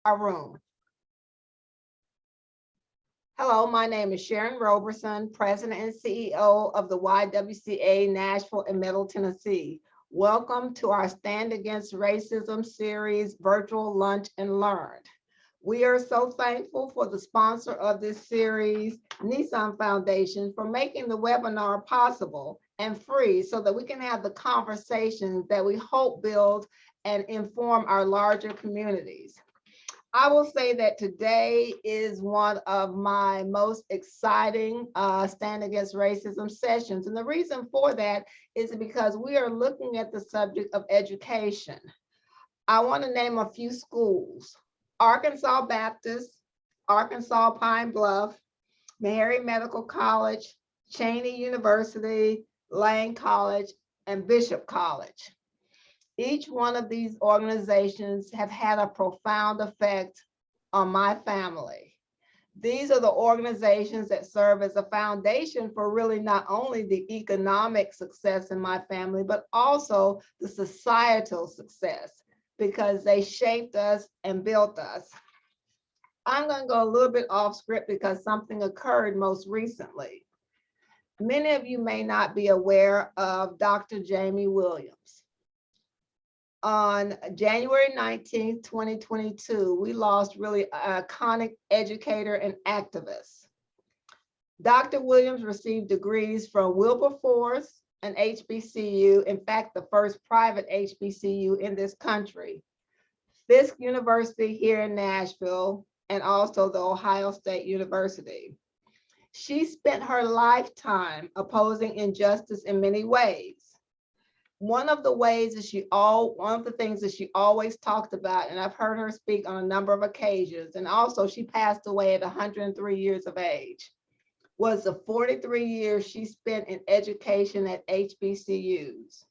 our room. Hello, my name is Sharon Roberson, President and CEO of the YWCA Nashville and Middle Tennessee. Welcome to our Stand Against Racism series, Virtual Lunch and Learn. We are so thankful for the sponsor of this series, Nissan Foundation, for making the webinar possible and free so that we can have the conversations that we hope build and inform our larger communities. I will say that today is one of my most exciting Stand Against Racism sessions. And the reason for that is because we are looking at the subject of education. I want to name a few schools: Arkansas Baptist, Arkansas Pine Bluff, Meharry Medical College, Cheney University, Lane College, and Bishop College. Each one of these organizations have had a profound effect on my family. These are the organizations that serve as a foundation for really not only the economic success in my family, but also the societal success, because they shaped us and built us. I'm going to go a little bit off script because something occurred most recently. Many of you may not be aware of Dr. Jamie Williams. On January 19th, 2022, we lost really an iconic educator and activist. Dr. Williams received degrees from Wilberforce, an HBCU, in fact, the first private HBCU in this country, Fisk University here in Nashville, and also the Ohio State University. She spent her lifetime opposing injustice in many ways. One of the things that she always talked about, and I've heard her speak on a number of occasions, and also she passed away at 103 years of age, was the 43 years she spent in education at HBCUs.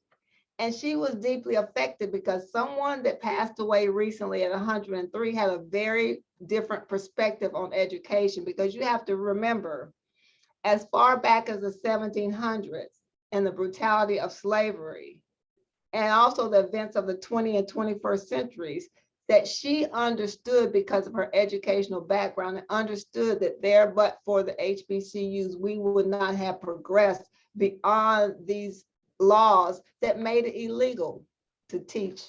And she was deeply affected because someone that passed away recently at 103 had a very different perspective on education, because you have to remember, as far back as the 1700s, and the brutality of slavery, and also the events of the 20th and 21st centuries, that she understood because of her educational background, and understood that there, but for the HBCUs, we would not have progressed beyond these laws that made it illegal to teach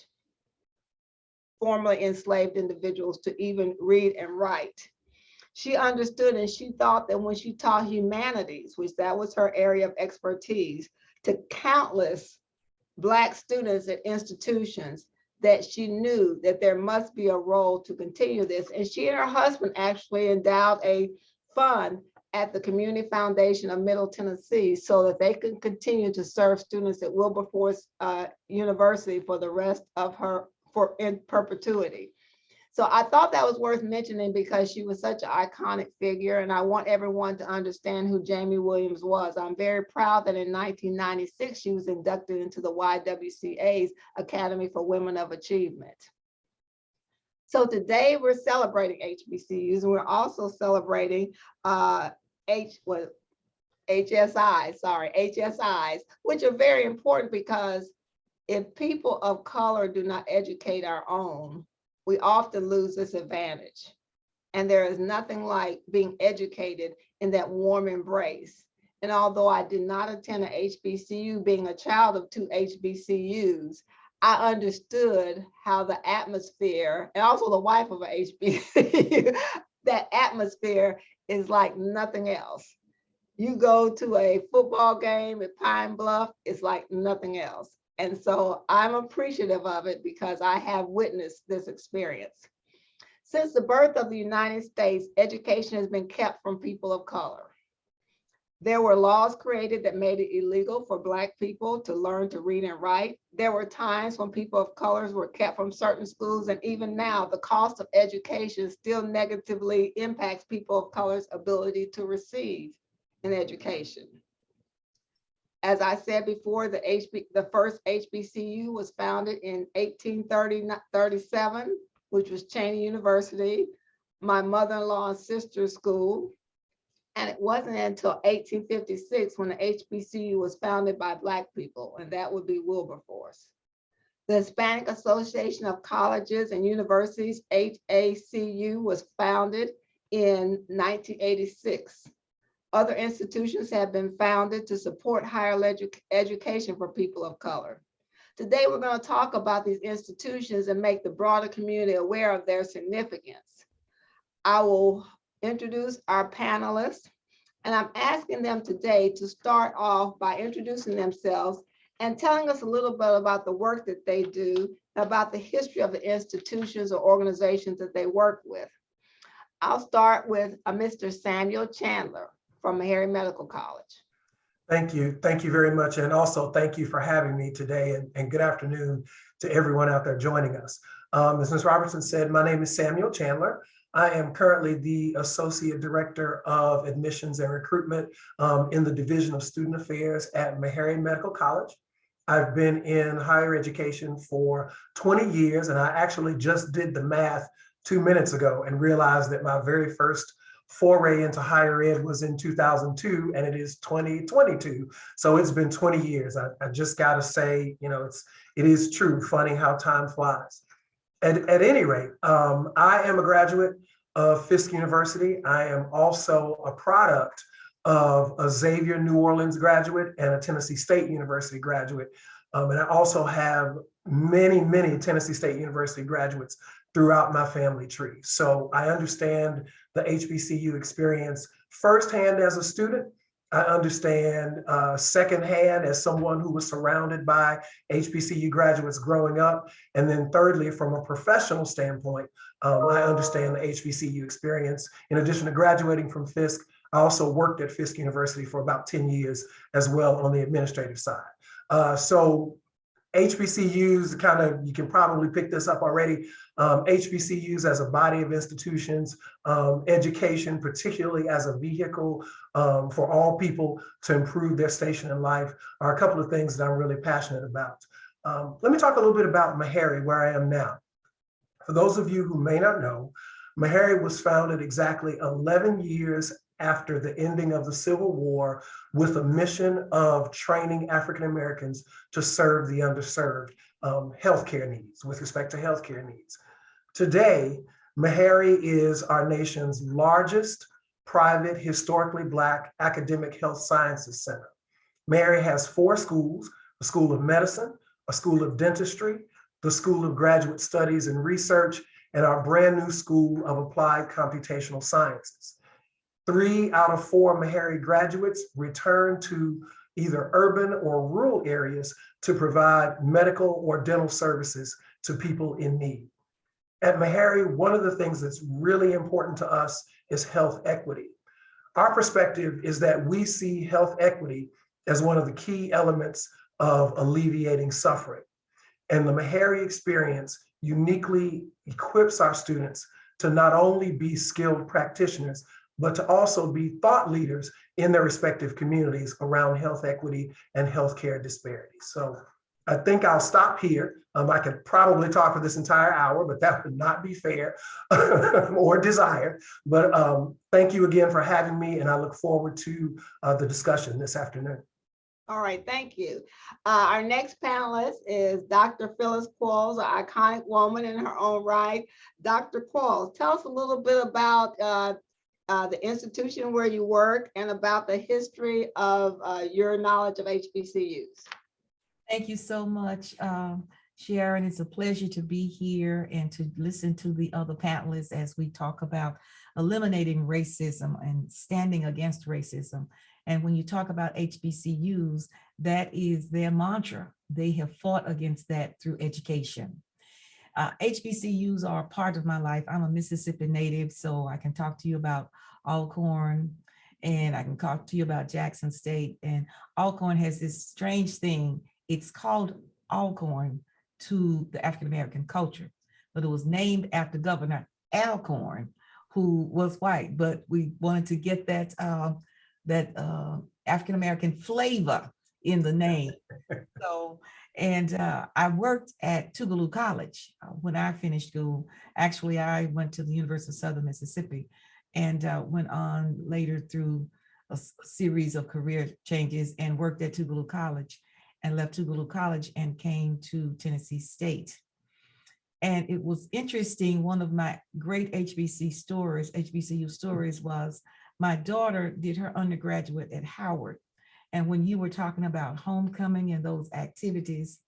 formerly enslaved individuals to even read and write. She understood, and she thought that when she taught humanities, which that was her area of expertise, to countless Black students at institutions, that she knew that there must be a role to continue this. And she and her husband actually endowed a fund at the Community Foundation of Middle Tennessee so that they could continue to serve students at Wilberforce University for the rest of in perpetuity. So I thought that was worth mentioning because she was such an iconic figure, and I want everyone to understand who Jamie Williams was. I'm very proud that in 1996, she was inducted into the YWCA's Academy for Women of Achievement. So today we're celebrating HBCUs, and we're also celebrating HSIs, which are very important, because if people of color do not educate our own, we often lose this advantage. And there is nothing like being educated in that warm embrace. And although I did not attend an HBCU, being a child of two HBCUs, I understood how the atmosphere, and also the wife of an HBCU, that atmosphere is like nothing else. You go to a football game at Pine Bluff, it's like nothing else. And so I'm appreciative of it because I have witnessed this experience. Since the birth of the United States, education has been kept from people of color. There were laws created that made it illegal for Black people to learn to read and write. There were times when people of colors were kept from certain schools, and even now, the cost of education still negatively impacts people of color's ability to receive an education. As I said before, the first HBCU was founded in 1837, which was Cheney University, my mother-in-law and sister's school. And it wasn't until 1856 when the HBCU was founded by Black people, and that would be Wilberforce. The Hispanic Association of Colleges and Universities, HBCU, was founded in 1986. Other institutions have been founded to support higher education for people of color. Today, we're going to talk about these institutions and make the broader community aware of their significance. I will introduce our panelists, and I'm asking them today to start off by introducing themselves and telling us a little bit about the work that they do, about the history of the institutions or organizations that they work with. I'll start with Mr. Samuel Chandler from Meharry Medical College. Thank you. Thank you very much. And also thank you for having me today, and good afternoon to everyone out there joining us. As Ms. Robertson said, my name is Samuel Chandler. I am currently the Associate Director of Admissions and Recruitment in the Division of Student Affairs at Meharry Medical College. I've been in higher education for 20 years, and I actually just did the math 2 minutes ago and realized that my very first foray into higher ed was in 2002, and it is 2022. So it's been 20 years. I just got to say, you know, it is true, funny how time flies. At any rate, I am a graduate of Fisk University. I am also a product of a Xavier New Orleans graduate and a Tennessee State University graduate. And I also have many, many Tennessee State University graduates throughout my family tree. So I understand the HBCU experience firsthand as a student. I understand secondhand as someone who was surrounded by HBCU graduates growing up. And then thirdly, from a professional standpoint, I understand the HBCU experience. In addition to graduating from Fisk, I also worked at Fisk University for about 10 years as well on the administrative side. So HBCUs, kind of, you can probably pick this up already. HBCUs as a body of institutions, education, particularly as a vehicle for all people to improve their station in life, are a couple of things that I'm really passionate about. Let me talk a little bit about Meharry, where I am now. For those of you who may not know, Meharry was founded exactly 11 years after the ending of the Civil War with a mission of training African Americans to serve the underserved healthcare needs, with respect to healthcare needs. Today, Meharry is our nation's largest private, historically Black academic health sciences center. Meharry has 4 schools: a School of Medicine, a School of Dentistry, the School of Graduate Studies and Research, and our brand new School of Applied Computational Sciences. 3 out of 4 Meharry graduates return to either urban or rural areas to provide medical or dental services to people in need. At Meharry, one of the things that's really important to us is health equity. Our perspective is that we see health equity as one of the key elements of alleviating suffering. And the Meharry experience uniquely equips our students to not only be skilled practitioners, but to also be thought leaders in their respective communities around health equity and healthcare disparities. So I think I'll stop here. I could probably talk for this entire hour, but that would not be fair or desired. But thank you again for having me, and I look forward to the discussion this afternoon. All right, thank you. Our next panelist is Dr. Phyllis Qualls, an iconic woman in her own right. Dr. Qualls, tell us a little bit about the institution where you work and about the history of your knowledge of HBCUs. Thank you so much, Sharon. It's a pleasure to be here and to listen to the other panelists as we talk about eliminating racism and standing against racism. And when you talk about HBCUs, that is their mantra. They have fought against that through education. HBCUs are a part of my life. I'm a Mississippi native, so I can talk to you about Alcorn, and I can talk to you about Jackson State. And Alcorn has this strange thing. It's called Alcorn to the African-American culture, but it was named after Governor Alcorn, who was white, but we wanted to get that African-American flavor in the name. So, and I worked at Tougaloo College when I finished school. Actually, I went to the University of Southern Mississippi and went on later through a series of career changes and worked at Tougaloo College. and left Tougaloo College and came to Tennessee State. And it was interesting. One of my great HBCU stories was my daughter did her undergraduate at Howard. And when you were talking about homecoming and those activities,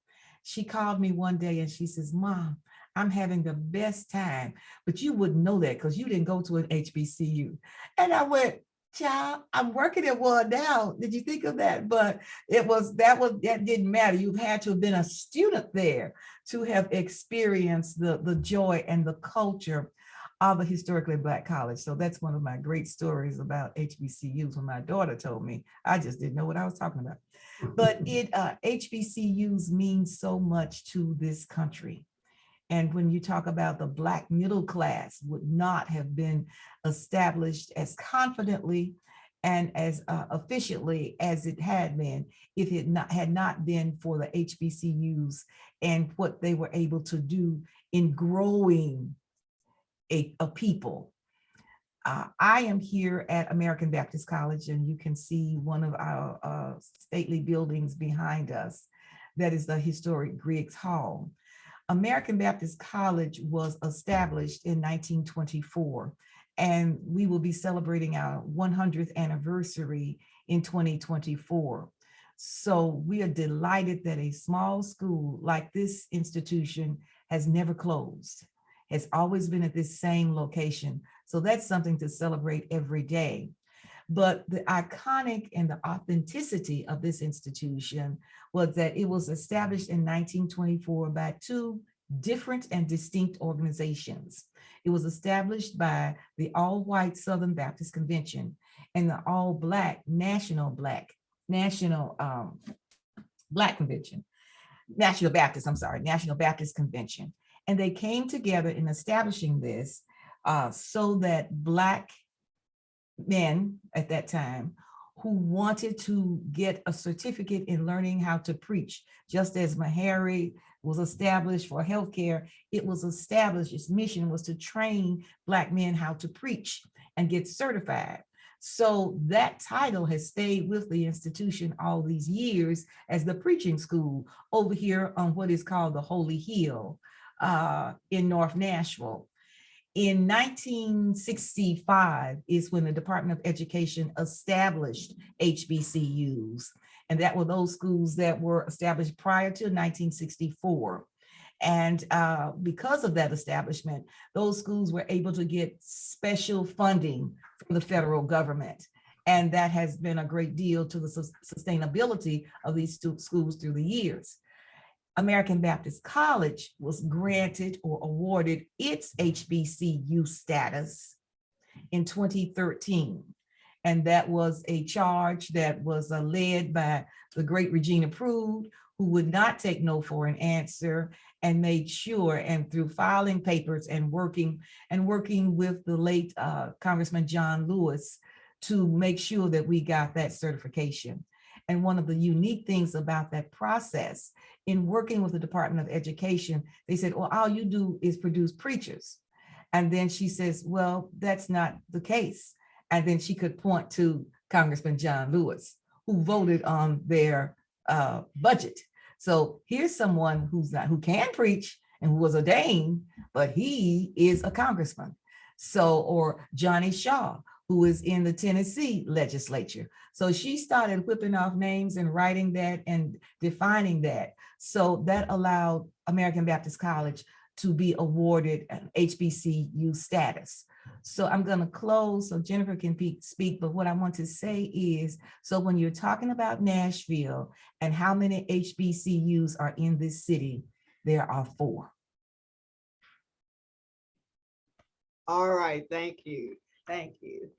she called me one day and she says, "Mom, I'm having the best time, but you wouldn't know that because you didn't go to an HBCU." And I went, "Child, I'm working at one now. Did you think of that?" But that didn't matter. You had to have been a student there to have experienced the joy and the culture of a historically Black college. So that's one of my great stories about HBCUs. When my daughter told me, I just didn't know what I was talking about. But HBCUs mean so much to this country. And when you talk about the Black middle class would not have been established as confidently and as efficiently as it had been if it had not been for the HBCUs and what they were able to do in growing a people. I am here at American Baptist College, and you can see one of our stately buildings behind us. That is the historic Griggs Hall. American Baptist College was established in 1924, and we will be celebrating our 100th anniversary in 2024. So we are delighted that a small school like this institution has never closed, has always been at this same location. So that's something to celebrate every day. But the iconic and the authenticity of this institution was that it was established in 1924 by two different and distinct organizations. It was established by the all-white Southern Baptist Convention and the all-Black National Baptist Convention. And they came together in establishing this so that Black men at that time who wanted to get a certificate in learning how to preach, just as Meharry was established for healthcare, it was established, its mission was to train Black men how to preach and get certified. So that title has stayed with the institution all these years as the preaching school over here on what is called the Holy Hill in North Nashville. In 1965 is when the Department of Education established HBCUs, and that were those schools that were established prior to 1964. And because of that establishment, those schools were able to get special funding from the federal government. And that has been a great deal to the sustainability of these schools through the years. American Baptist College was granted or awarded its HBCU status in 2013. And that was a charge that was led by the great Regina Prude, who would not take no for an answer and made sure, and through filing papers and working with the late Congressman John Lewis to make sure that we got that certification. And one of the unique things about that process, in working with the Department of Education, they said, well, all you do is produce preachers. And then she says, well, that's not the case. And then she could point to Congressman John Lewis, who voted on their budget. So here's someone who can preach and who was ordained, but he is a congressman. So, or Johnny Shaw, who is in the Tennessee legislature. So she started whipping off names and writing that and defining that. So that allowed American Baptist College to be awarded an HBCU status. So I'm going to close so Jennifer can speak, but what I want to say is, so when you're talking about Nashville and how many HBCUs are in this city, there are 4. All right, thank you. Thank you.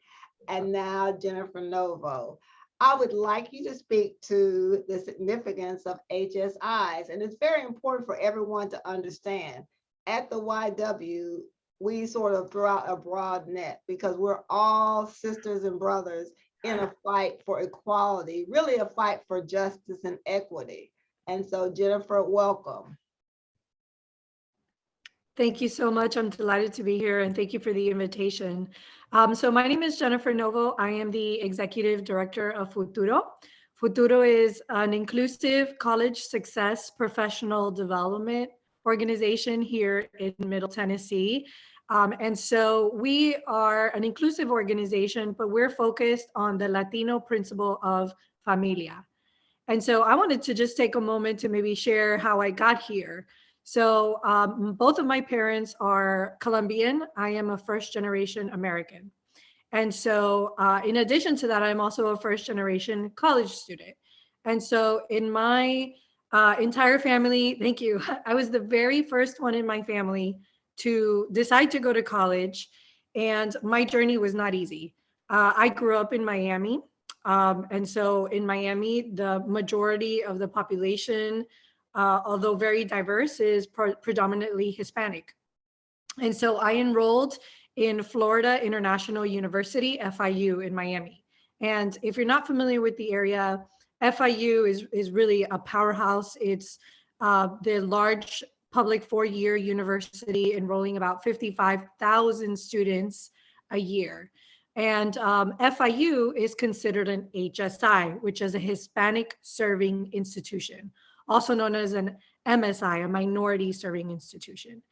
And now Jennifer Novo, I would like you to speak to the significance of HSIs. And it's very important for everyone to understand. At the YW, we sort of throw out a broad net because we're all sisters and brothers in a fight for equality, really a fight for justice and equity. And so Jennifer, welcome. Thank you so much. I'm delighted to be here, and thank you for the invitation. So my name is Jennifer Novo. I am the Executive Director of Futuro. Futuro is an inclusive college success professional development organization here in Middle Tennessee. And so we are an inclusive organization, but we're focused on the Latino principle of familia. And so I wanted to just take a moment to maybe share how I got here. So both of my parents are Colombian. I am a first generation American. And so in addition to that, I'm also a first generation college student. And so in my entire family, thank you, I was the very first one in my family to decide to go to college. And my journey was not easy. I grew up in Miami. And so in Miami, the majority of the population, although very diverse, is predominantly Hispanic. And so I enrolled in Florida International University, FIU, in Miami. And if you're not familiar with the area, FIU is really a powerhouse. It's the large public four-year university enrolling about 55,000 students a year. And FIU is considered an HSI, which is a Hispanic Serving Institution, also known as an MSI, a Minority Serving Institution.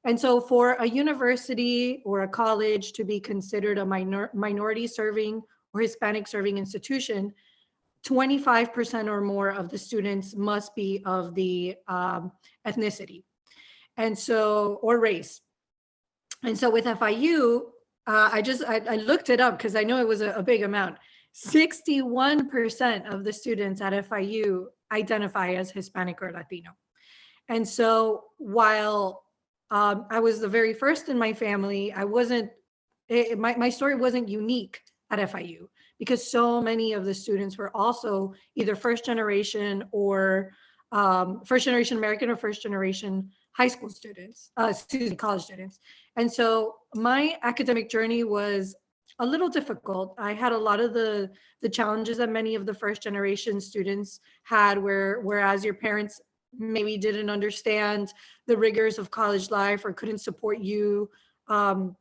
And so for a university or a college to be considered a minority serving or Hispanic serving institution, 25% or more of the students must be of the ethnicity, and so, or race. And so with FIU, I looked it up because I know it was a big amount. 61% of the students at FIU identify as Hispanic or Latino. And so while I was the very first in my family, my story wasn't unique at FIU because so many of the students were also either first generation or first generation American or first generation high school students, college students. And so my academic journey was a little difficult. I had a lot of the challenges that many of the first generation students had, whereas your parents maybe didn't understand the rigors of college life or couldn't support you to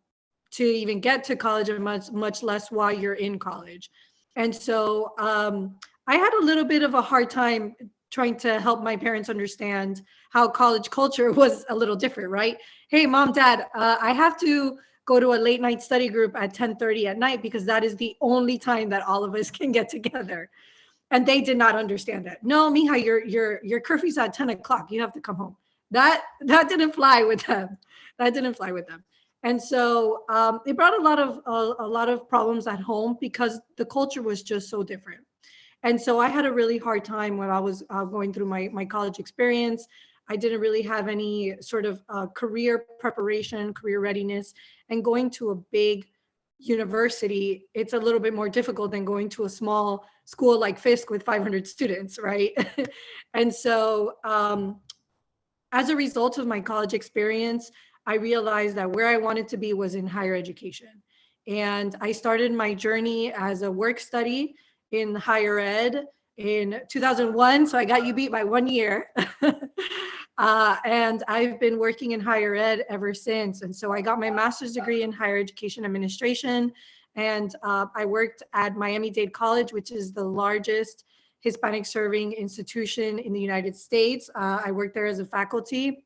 even get to college, and much less while you're in college. And so I had a little bit of a hard time trying to help my parents understand how college culture was a little different, right? Hey, mom, dad, I have to go to a late night study group at 10:30 at night because that is the only time that all of us can get together. And they did not understand that. No, mija, your curfew's at 10 o'clock. You have to come home. That didn't fly with them. That didn't fly with them. And so it brought a lot of problems at home because the culture was just so different. And so I had a really hard time when I was going through my college experience. I didn't really have any sort of career preparation, career readiness, and going to a big university, it's a little bit more difficult than going to a small school like Fisk with 500 students, right? And so as a result of my college experience, I realized that where I wanted to be was in higher education. And I started my journey as a work study in higher ed in 2001. So I got you beat by 1 year. And I've been working in higher ed ever since. And so I got my master's degree in higher education administration. And I worked at Miami-Dade College, which is the largest Hispanic serving institution in the United States. I worked there as a faculty,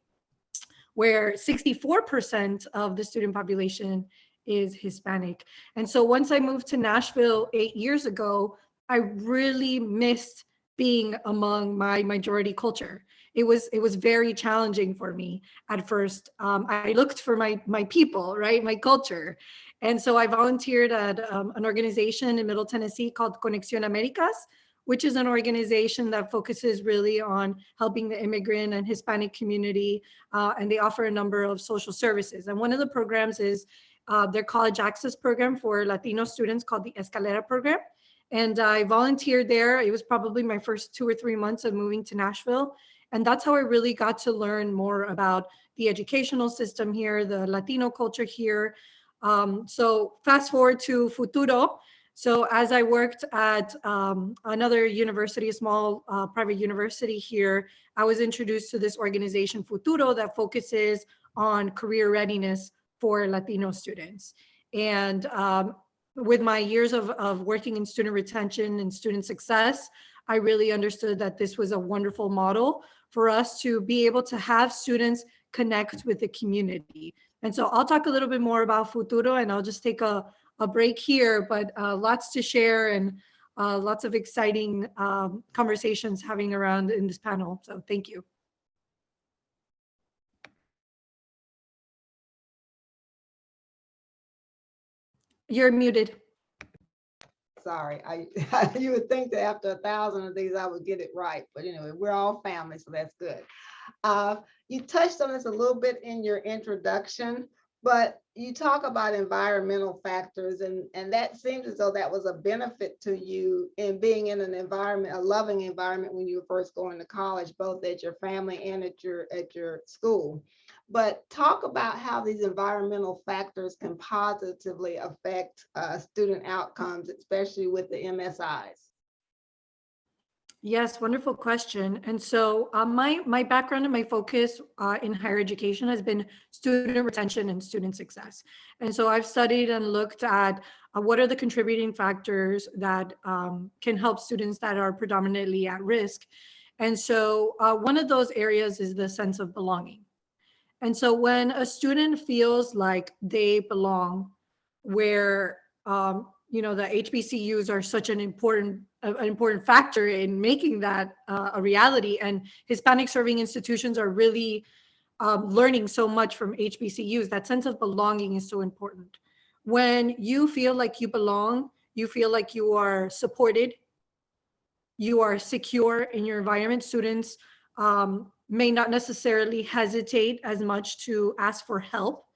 where 64% of the student population is Hispanic. And so once I moved to Nashville 8 years ago, I really missed being among my majority culture. It was very challenging for me at first. I looked for my people, right, my culture. And so I volunteered at an organization in Middle Tennessee called Conexión Américas, which is an organization that focuses really on helping the immigrant and Hispanic community, and they offer a number of social services. And one of the programs is their college access program for Latino students called the Escalera program. And I volunteered there. It was probably my first 2 or 3 months of moving to Nashville. And that's how I really got to learn more about the educational system here, the Latino culture here. So fast forward to Futuro. So as I worked at another university, a small private university here, I was introduced to this organization, Futuro, that focuses on career readiness for Latino students. And with my years of working in student retention and student success, I really understood that this was a wonderful model for us to be able to have students connect with the community. And so I'll talk a little bit more about Futuro, and I'll just take a break here, but lots to share and lots of exciting conversations having around in this panel. So thank you. You're muted. Sorry, you would think that after 1,000 of these, I would get it right. But anyway, we're all family, so that's good. You touched on this a little bit in your introduction, but you talk about environmental factors, and that seems as though that was a benefit to you in being in an environment, a loving environment when you were first going to college, both at your family and at your school. But talk about how these environmental factors can positively affect student outcomes, especially with the MSIs. Yes, wonderful question. And so my background and my focus in higher education has been student retention and student success. And so I've studied and looked at what are the contributing factors that can help students that are predominantly at risk. And so one of those areas is the sense of belonging. And so when a student feels like they belong, where the HBCUs are such an important factor in making that a reality, and Hispanic serving institutions are really learning so much from HBCUs. That sense of belonging is so important. When you feel like you belong, you feel like you are supported, you are secure in your environment. Students may not necessarily hesitate as much to ask for help.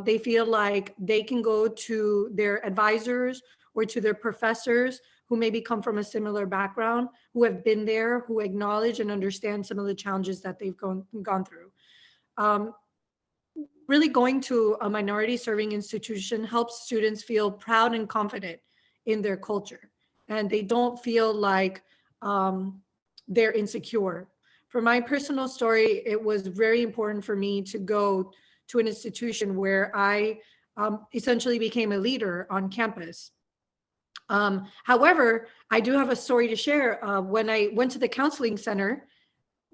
They feel like they can go to their advisors or to their professors who maybe come from a similar background, who have been there, who acknowledge and understand some of the challenges that they've gone through. Really going to a minority serving institution helps students feel proud and confident in their culture, and they don't feel like they're insecure. For my personal story, it was very important for me to go to an institution where I essentially became a leader on campus. However, I do have a story to share. When I went to the counseling center,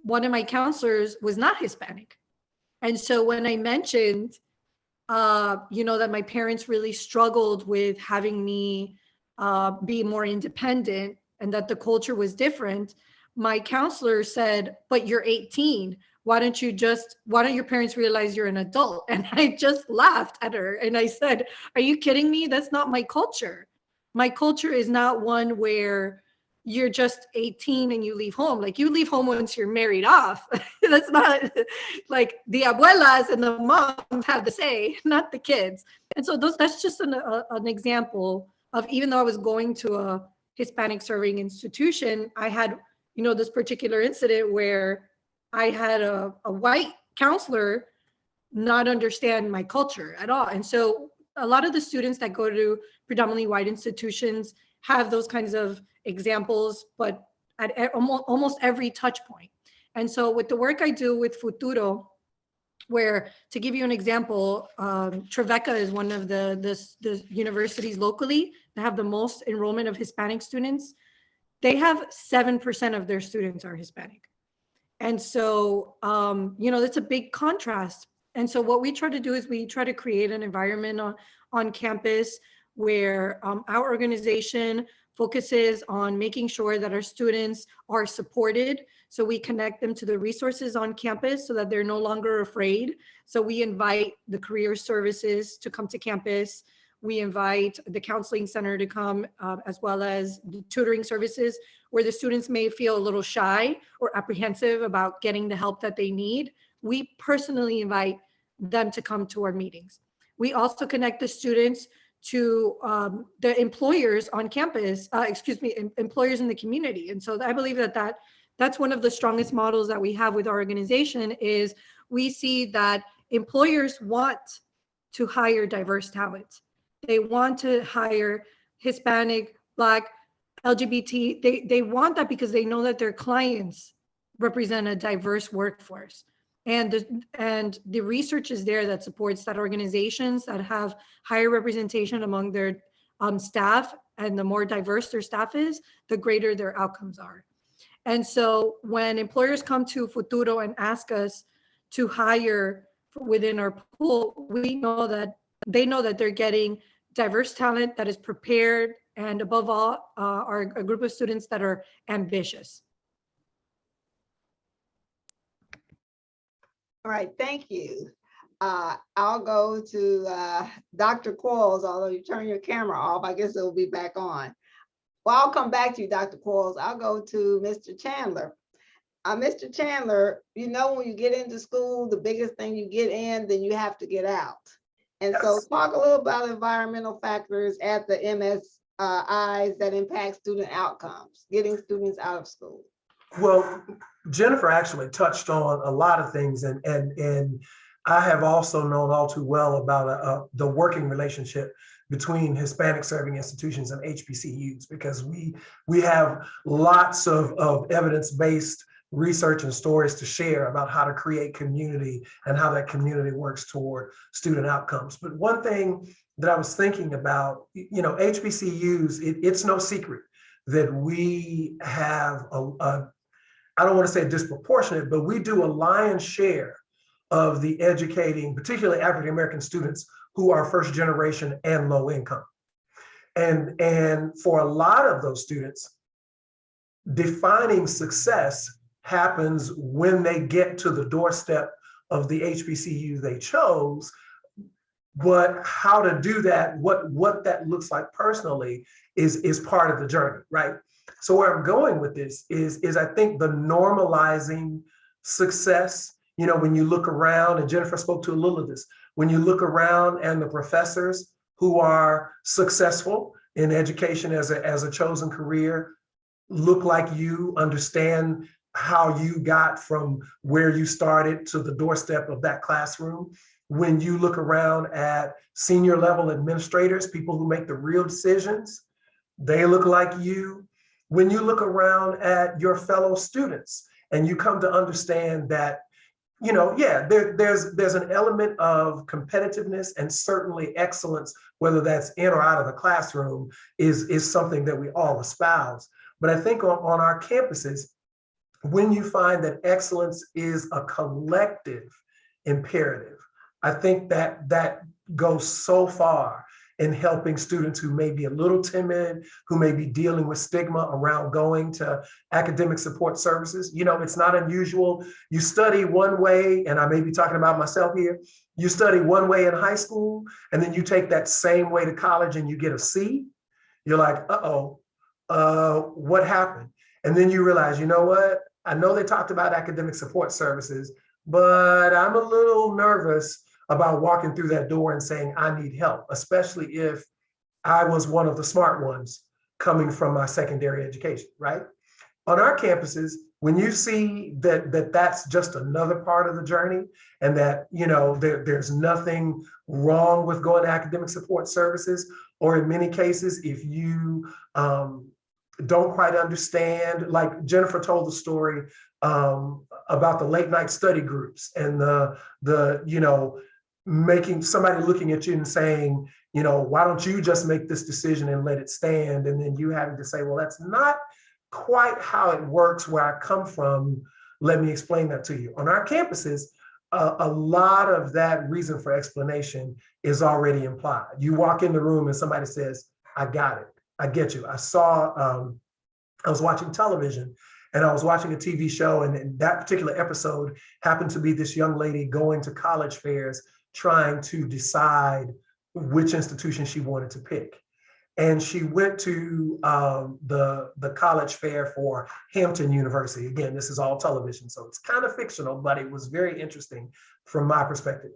one of my counselors was not Hispanic. And so when I mentioned, that my parents really struggled with having me be more independent and that the culture was different, my counselor said, "But you're 18. Why don't your parents realize you're an adult?" And I just laughed at her and I said, "Are you kidding me? That's not my culture. My culture is not one where you're just 18 and you leave home. Like, you leave home once you're married off." That's not like the abuelas and the moms have the say, not the kids. And so that's just an example of, even though I was going to a Hispanic serving institution, I had, this particular incident where I had a white counselor not understand my culture at all. And so a lot of the students that go to predominantly white institutions have those kinds of examples, but at almost every touch point. And so with the work I do with Futuro, where, to give you an example, Trevecca is one of the universities locally that have the most enrollment of Hispanic students. They have 7% of their students are Hispanic. And so, that's a big contrast. And so what we try to do is we try to create an environment on campus where our organization focuses on making sure that our students are supported. So we connect them to the resources on campus so that they're no longer afraid. So we invite the career services to come to campus. We invite the counseling center to come, as well as the tutoring services, where the students may feel a little shy or apprehensive about getting the help that they need. We personally invite them to come to our meetings. We also connect the students to the employers on campus, employers in the community. And so I believe that's one of the strongest models that we have with our organization, is we see that employers want to hire diverse talent. They want to hire Hispanic, Black, LGBT. They want that because they know that their clients represent a diverse workforce. And the research is there that supports that organizations that have higher representation among their staff and the more diverse their staff is, the greater their outcomes are. And so when employers come to Futuro and ask us to hire within our pool, we know that they know that they're getting diverse talent that is prepared, and above all, are a group of students that are ambitious. All right, thank you. I'll go to Dr. Quarles, although you turn your camera off, I guess it will be back on. Well, I'll come back to you, Dr. Quarles. I'll go to Mr. Chandler. Mr. Chandler, you know, when you get into school, the biggest thing you get in, then you have to get out. And so talk a little about environmental factors at the MSIs that impact student outcomes, getting students out of school. Well, Jennifer actually touched on a lot of things, and I have also known all too well about the working relationship between Hispanic serving institutions and HBCUs, because we have lots of evidence-based research and stories to share about how to create community and how that community works toward student outcomes. But one thing that I was thinking about, you know, HBCUs, it's no secret that we have I don't want to say disproportionate, but we do a lion's share of the educating, particularly African-American students who are first generation and low income. And for a lot of those students, defining success happens when they get to the doorstep of the HBCU they chose. But how to do that, what that looks like personally is part of the journey, right? So where I'm going with this is I think the normalizing success, you know, when you look around, and Jennifer spoke to a little of this, when you look around and the professors who are successful in education as a chosen career look like you, understand how you got from where you started to the doorstep of that classroom. When you look around at senior level administrators, people who make the real decisions, they look like you. When you look around at your fellow students and you come to understand that, you know, yeah, there's an element of competitiveness and certainly excellence, whether that's in or out of the classroom, is something that we all espouse. But I think on our campuses, when you find that excellence is a collective imperative, I think that goes so far in helping students who may be a little timid, who may be dealing with stigma around going to academic support services. You know, it's not unusual. You study one way, and I may be talking about myself here, you study one way in high school, and then you take that same way to college and you get a C. You're like, what happened? And then you realize, you know what? I know they talked about academic support services, but I'm a little nervous about walking through that door and saying, I need help, especially if I was one of the smart ones coming from my secondary education, right? On our campuses, when you see that's just another part of the journey, and that, you know, there's nothing wrong with going to academic support services, or in many cases, if you don't quite understand, like Jennifer told the story about the late night study groups and the you know, making somebody looking at you and saying, you know, why don't you just make this decision and let it stand? And then you having to say, well, that's not quite how it works where I come from. Let me explain that to you. On our campuses, a lot of that reason for explanation is already implied. You walk in the room and somebody says, I got it. I get you. I was watching television and I was watching a TV show, and that particular episode happened to be this young lady going to college fairs trying to decide which institution she wanted to pick. And she went to the college fair for Hampton University. Again, this is all television, so it's kind of fictional, but it was very interesting from my perspective.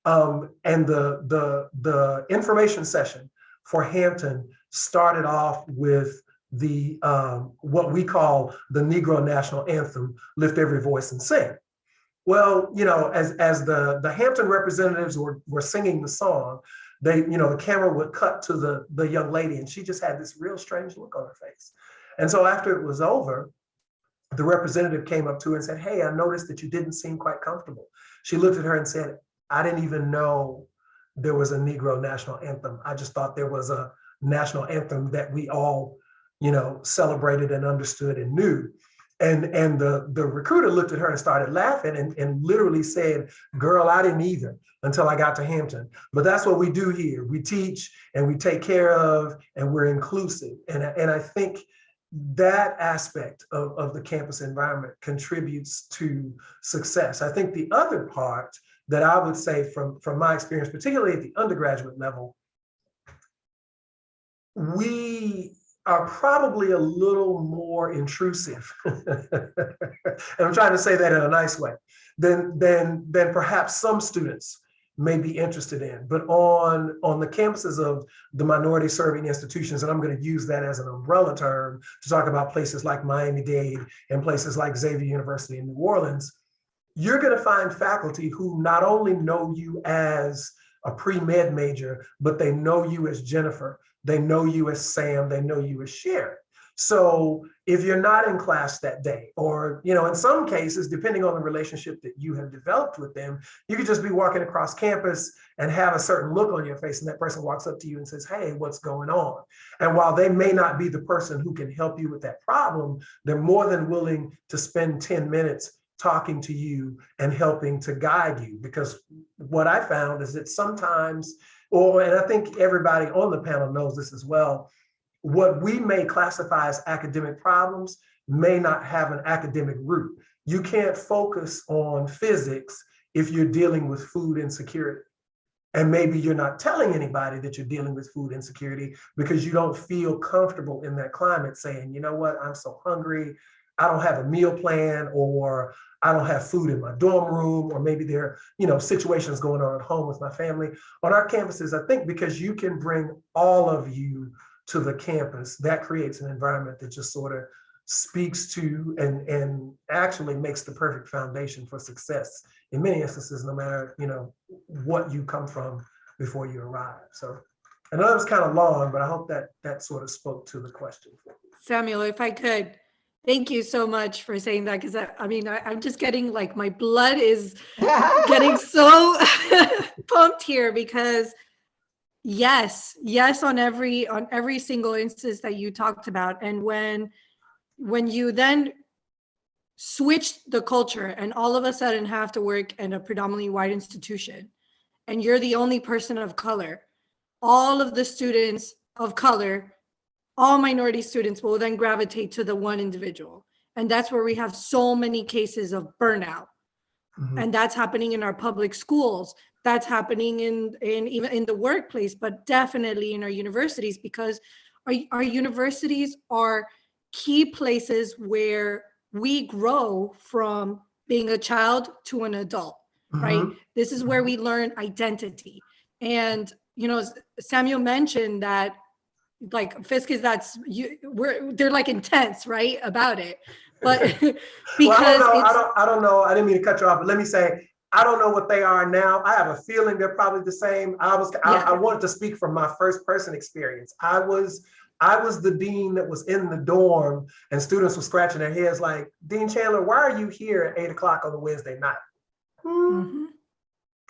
And the information session for Hampton started off with the what we call the Negro National Anthem, Lift Every Voice and Sing. Well, you know, as the Hampton representatives were singing the song, they, you know, the camera would cut to the young lady, and she just had this real strange look on her face. And so after it was over, the representative came up to her and said, hey, I noticed that you didn't seem quite comfortable. She looked at her and said, I didn't even know there was a Negro National Anthem. I just thought there was a national anthem that we all, celebrated and understood and knew. And the recruiter looked at her and started laughing and literally said, "Girl, I didn't either until I got to Hampton." But that's what we do here. We teach and we take care of, and we're inclusive. And I think that aspect of the campus environment contributes to success. I think the other part that I would say from my experience, particularly at the undergraduate level, we are probably a little more intrusive, and I'm trying to say that in a nice way, than perhaps some students may be interested in. But on the campuses of the minority serving institutions, and I'm going to use that as an umbrella term to talk about places like Miami-Dade and places like Xavier University in New Orleans, you're going to find faculty who not only know you as a pre-med major, but they know you as Jennifer. They know you as Sam, they know you as Sharon. So if you're not in class that day, or, in some cases, depending on the relationship that you have developed with them, you could just be walking across campus and have a certain look on your face, and that person walks up to you and says, "Hey, what's going on?" And while they may not be the person who can help you with that problem, they're more than willing to spend 10 minutes talking to you and helping to guide you. Because what I found is that sometimes, and I think everybody on the panel knows this as well, what we may classify as academic problems may not have an academic root. You can't focus on physics if you're dealing with food insecurity. And maybe you're not telling anybody that you're dealing with food insecurity because you don't feel comfortable in that climate saying, "You know what, I'm so hungry, I don't have a meal plan," or "I don't have food in my dorm room," or maybe there are, situations going on at home with my family. On our campuses, I think because you can bring all of you to the campus, that creates an environment that just sort of speaks to and actually makes the perfect foundation for success in many instances, no matter, what you come from before you arrive. So I know it was kind of long, but I hope that sort of spoke to the question. Samuel, if I could, thank you so much for saying that, because I'm just getting like, my blood is getting so pumped here, because yes, on every single instance that you talked about. And when you then switch the culture and all of a sudden have to work in a predominantly white institution, and you're the only person of color, all of the students of color, all minority students will then gravitate to the one individual. And that's where we have so many cases of burnout. Mm-hmm. And that's happening in our public schools. That's happening in even in the workplace, but definitely in our universities, because our universities are key places where we grow from being a child to an adult, mm-hmm. right? This is where we learn identity. And, Samuel mentioned that, like, Fisk is they're like intense, right, about it. But because I don't know. I didn't mean to cut you off, but let me say, I don't know what they are now. I have a feeling they're probably the same. I wanted to speak from my first person experience. I was the dean that was in the dorm, and students were scratching their heads like, "Dean Chandler, why are you here at 8:00 on a Wednesday night?" Mm-hmm.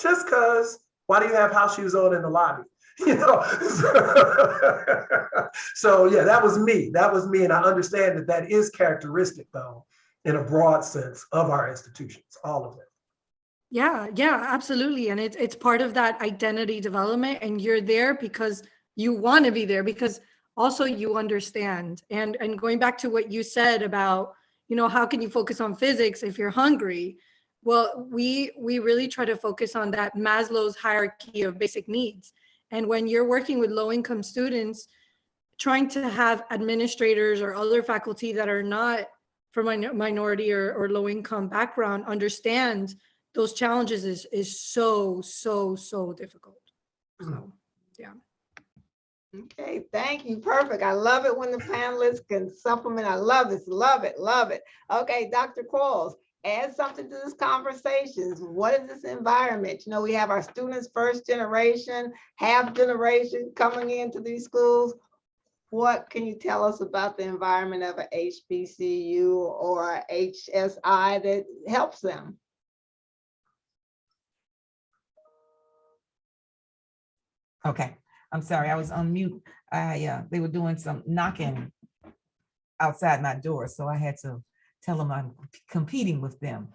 Just cause. Why do you have house shoes on in the lobby? So yeah, that was me. And I understand that is characteristic, though, in a broad sense, of our institutions, all of them. Yeah, absolutely. And it's part of that identity development, and you're there because you want to be there, because also you understand. And going back to what you said about, how can you focus on physics if you're hungry? Well, we really try to focus on that Maslow's hierarchy of basic needs. And when you're working with low-income students, trying to have administrators or other faculty that are not from minority or low-income background understand those challenges is so difficult. So, yeah. Okay, thank you. Perfect. I love it when the panelists can supplement. I love this. Love it. Okay, Dr. Quarles, add something to this conversation. What is this environment? We have our students, first generation, half generation coming into these schools. What can you tell us about the environment of a HBCU or a HSI that helps them? Okay. I'm sorry, I was on mute. They were doing some knocking outside my door, so I had to tell them I'm competing with them.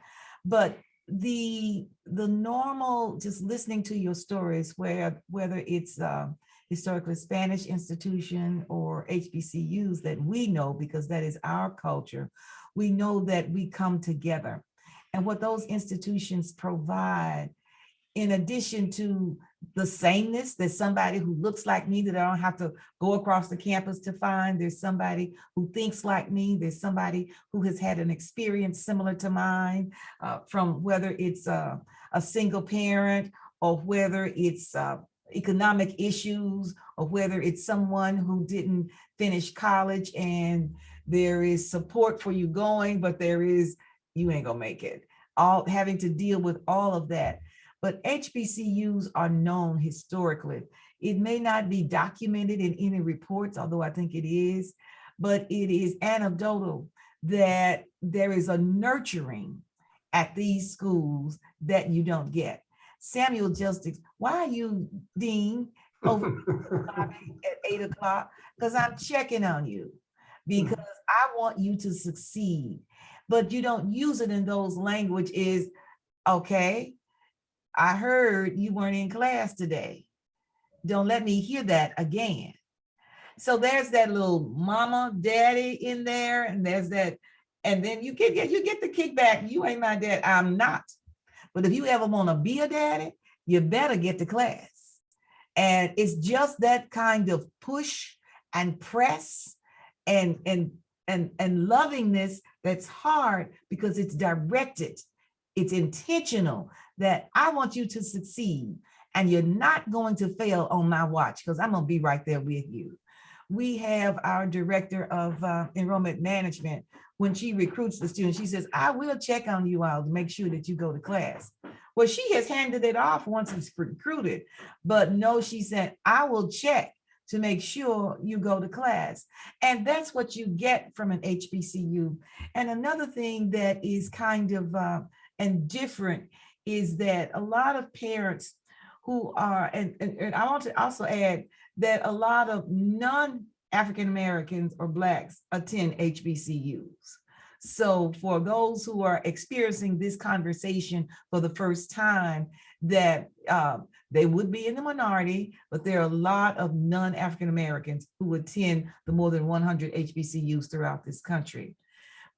But the normal, just listening to your stories, whether it's historically Spanish institution or HBCUs that we know, because that is our culture, we know that we come together. And what those institutions provide, in addition to the sameness, there's somebody who looks like me that I don't have to go across the campus to find. There's somebody who thinks like me. There's somebody who has had an experience similar to mine, from whether it's a single parent, or whether it's economic issues, or whether it's someone who didn't finish college and there is support for you going, but you ain't gonna make it. All having to deal with all of that. But HBCUs are known historically. It may not be documented in any reports, although I think it is, but it is anecdotal that there is a nurturing at these schools that you don't get. Samuel Justice, why are you, Dean, over at 8 o'clock? Because I'm checking on you, because I want you to succeed. But you don't use it in those language is, okay, I heard you weren't in class today. Don't let me hear that again. So there's that little mama, daddy in there, and there's that, and then you get the kickback. You ain't my dad, I'm not. But if you ever want to be a daddy, you better get to class. And it's just that kind of push and press and lovingness that's hard, because it's directed, it's intentional, that I want you to succeed, and you're not going to fail on my watch, because I'm going to be right there with you. We have our director of enrollment management, when she recruits the students, she says, I will check on you all to make sure that you go to class. Well, she has handed it off once it's recruited, but no, she said, I will check to make sure you go to class. And that's what you get from an HBCU. And another thing that is kind of and different is that a lot of parents who are, and I want to also add that a lot of non-African Americans or Blacks attend HBCUs. So for those who are experiencing this conversation for the first time, that they would be in the minority, but there are a lot of non-African Americans who attend the more than 100 HBCUs throughout this country.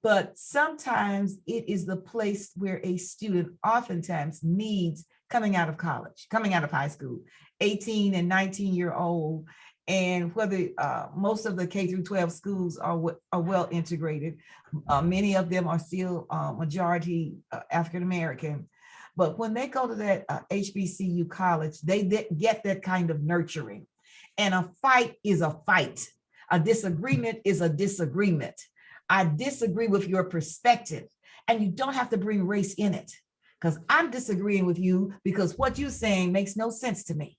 But sometimes it is the place where a student oftentimes needs coming out of college, coming out of high school, 18 and 19-year-old, and whether most of the K through 12 schools are well integrated. Many of them are still majority African American. But when they go to that HBCU college, they get that kind of nurturing. And a fight is a fight. A disagreement is a disagreement. I disagree with your perspective, and you don't have to bring race in it, because I'm disagreeing with you because what you're saying makes no sense to me.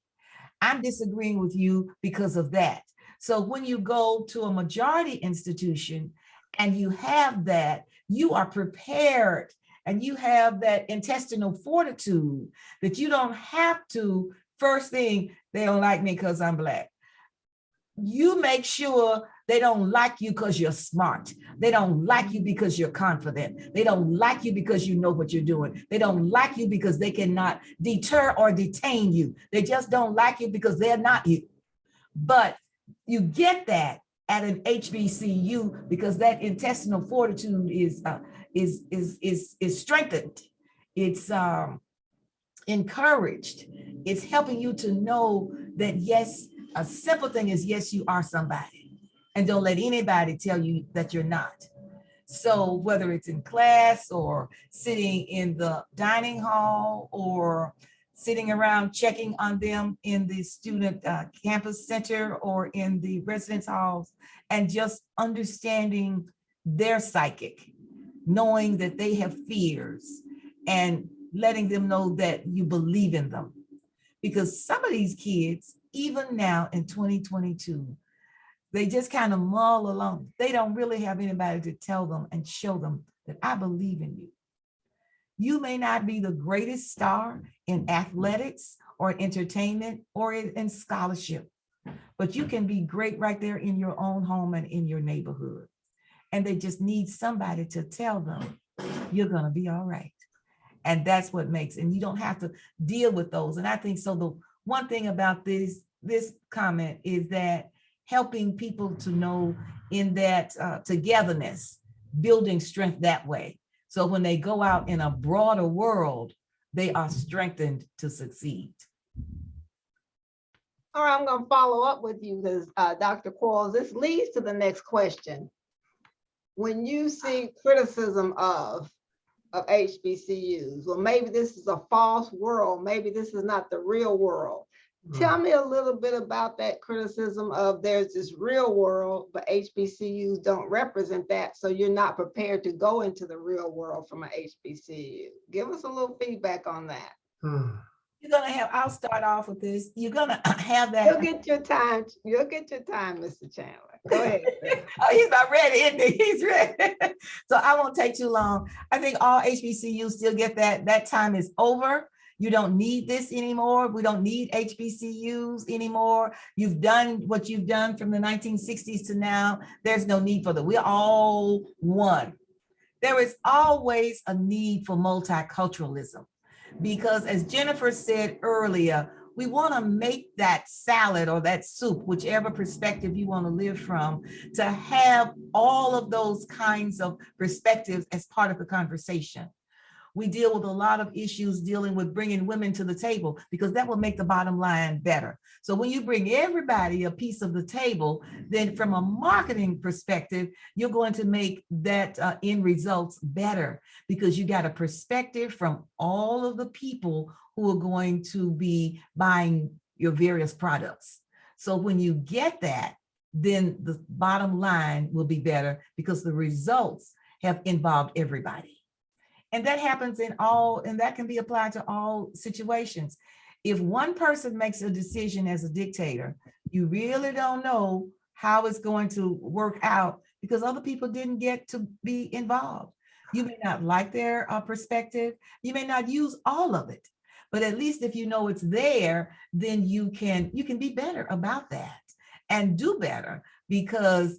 I'm disagreeing with you because of that. So when you go to a majority institution and you have that, you are prepared and you have that intestinal fortitude that you don't have to, first thing, they don't like me because I'm Black. You make sure they don't like you because you're smart. They don't like you because you're confident. They don't like you because you know what you're doing. They don't like you because they cannot deter or detain you. They just don't like you because they're not you. But you get that at an HBCU because that intestinal fortitude is strengthened. It's encouraged. It's helping you to know that, yes, a simple thing is, yes, you are somebody, and don't let anybody tell you that you're not. So whether it's in class or sitting in the dining hall or sitting around checking on them in the student campus center or in the residence halls, and just understanding their psychic, knowing that they have fears and letting them know that you believe in them. Because some of these kids, even now in 2022, they just kind of mull along. They don't really have anybody to tell them and show them that I believe in you. You may not be the greatest star in athletics or entertainment or in scholarship, but you can be great right there in your own home and in your neighborhood. And they just need somebody to tell them, you're going to be all right. And that's what makes, and you don't have to deal with those. And I think so. The one thing about this comment is that helping people to know in that togetherness, building strength that way. So when they go out in a broader world, they are strengthened to succeed. All right, I'm going to follow up with you because Dr. Quarles, this leads to the next question. When you see criticism of HBCUs, well, maybe this is a false world, maybe this is not the real world. Tell me a little bit about that criticism of there's this real world, but HBCUs don't represent that, so you're not prepared to go into the real world from an HBCU. Give us a little feedback on that. You're gonna have, I'll start off with this. You're gonna have that. You'll get your time, Mr. Chandler. Go ahead. Oh, he's about ready, isn't he? He's ready. So I won't take too long. I think all HBCUs still get that. That time is over. You don't need this anymore. We don't need HBCUs anymore. You've done what you've done from the 1960s to now. There's no need for that. We're all one. There is always a need for multiculturalism because, as Jennifer said earlier, we want to make that salad or that soup, whichever perspective you want to live from, to have all of those kinds of perspectives as part of the conversation. We deal with a lot of issues dealing with bringing women to the table because that will make the bottom line better. So when you bring everybody a piece of the table, then from a marketing perspective, you're going to make that end results better because you got a perspective from all of the people who are going to be buying your various products. So when you get that, then the bottom line will be better because the results have involved everybody. And that happens in all, and that can be applied to all situations. If one person makes a decision as a dictator, you really don't know how it's going to work out because other people didn't get to be involved. You may not like their perspective. You may not use all of it, but at least if you know it's there, then you can be better about that and do better. Because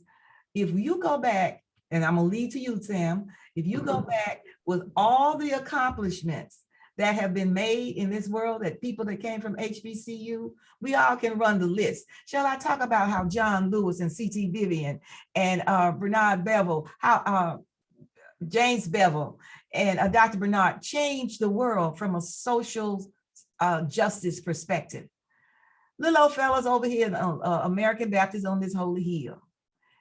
if you go back, and I'm gonna lead to you, Sam, if you go back with all the accomplishments that have been made in this world, that people that came from HBCU, we all can run the list. Shall I talk about how John Lewis and C.T. Vivian and Bernard Bevel, how James Bevel and Dr. Bernard changed the world from a social justice perspective. Little old fellas over here in American Baptist on this holy hill.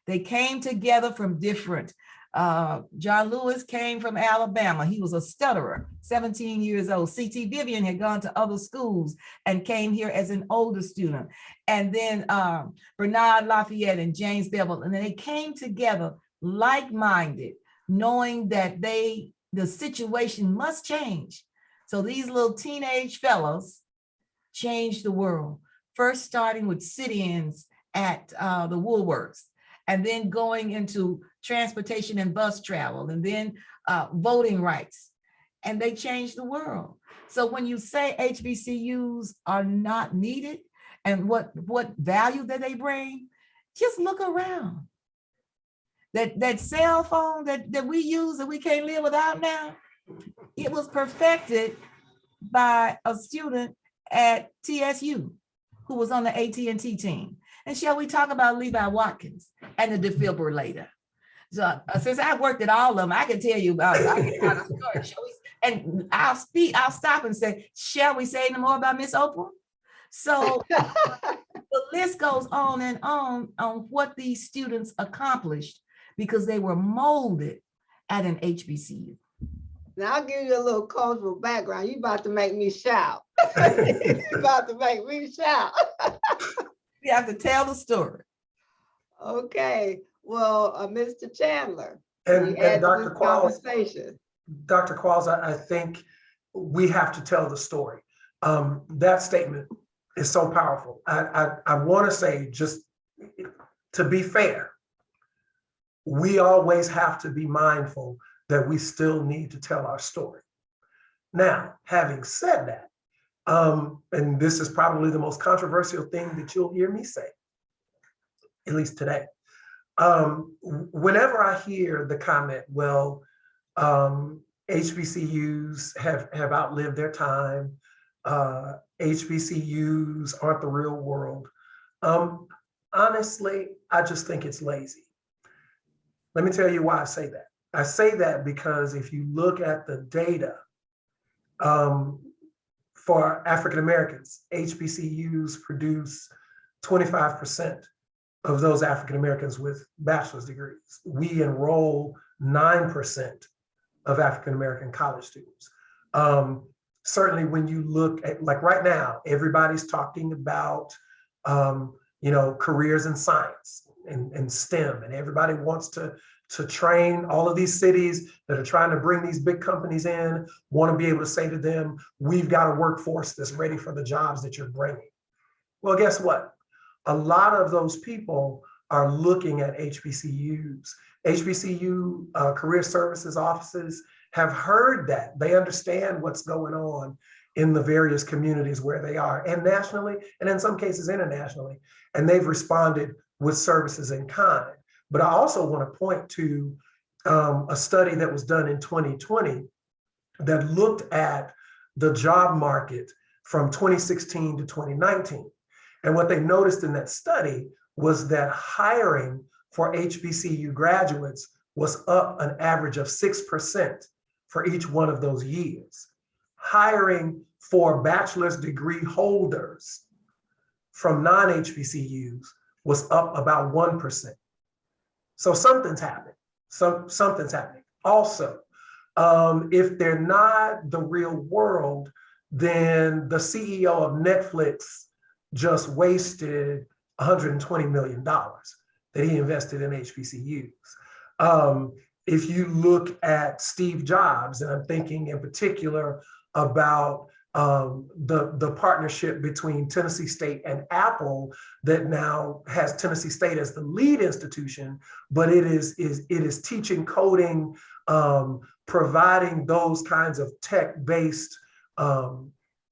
They came together from different. John Lewis came from Alabama. He was a stutterer, 17 years old. C.T. Vivian had gone to other schools and came here as an older student. And then Bernard Lafayette and James Bevel, and they came together like-minded, knowing that the situation must change. So these little teenage fellows changed the world, first starting with sit-ins at the Woolworths, and then going into transportation and bus travel, and then voting rights. And they changed the world. So when you say HBCUs are not needed and what value that they bring, just look around. That cell phone that we use that we can't live without now, it was perfected by a student at TSU who was on the AT&T team. And shall we talk about Levi Watkins and the defibrillator? So since I worked at all of them, I can tell you about a story. And I'll stop and say, shall we say no more about Miss Oprah? So the list goes on and on what these students accomplished because they were molded at an HBCU. Now I'll give you a little cultural background. You about to make me shout. You about to make me shout. You have to tell the story. Okay. Well, Mr. Chandler, And Dr. Quarles, conversation. Dr. Quarles, I think we have to tell the story. That statement is so powerful. I want to say, just to be fair, we always have to be mindful that we still need to tell our story. Now, having said that, And this is probably the most controversial thing that you'll hear me say, at least today. Whenever I hear the comment, well, HBCUs have outlived their time, HBCUs aren't the real world. Honestly, I just think it's lazy. Let me tell you why I say that. I say that because if you look at the data for African Americans, HBCUs produce 25% of those African Americans with bachelor's degrees. We enroll 9% of African American college students. Certainly when you look at, like right now, everybody's talking about careers in science and STEM, and everybody wants to train. All of these cities that are trying to bring these big companies in want to be able to say to them, we've got a workforce that's ready for the jobs that you're bringing. Well, guess what? A lot of those people are looking at HBCUs. HBCU career services offices have heard that. They understand what's going on in the various communities where they are, and nationally, and in some cases internationally, and they've responded with services in kind. But I also want to point to a study that was done in 2020 that looked at the job market from 2016 to 2019. And what they noticed in that study was that hiring for HBCU graduates was up an average of 6% for each one of those years. Hiring for bachelor's degree holders from non-HBCUs was up about 1%. So something's happening. Something's happening. Also, if they're not the real world, then the CEO of Netflix just wasted $120 million that he invested in HBCUs. If you look at Steve Jobs, and I'm thinking in particular about the partnership between Tennessee State and Apple that now has Tennessee State as the lead institution, but it is teaching coding, providing those kinds of tech-based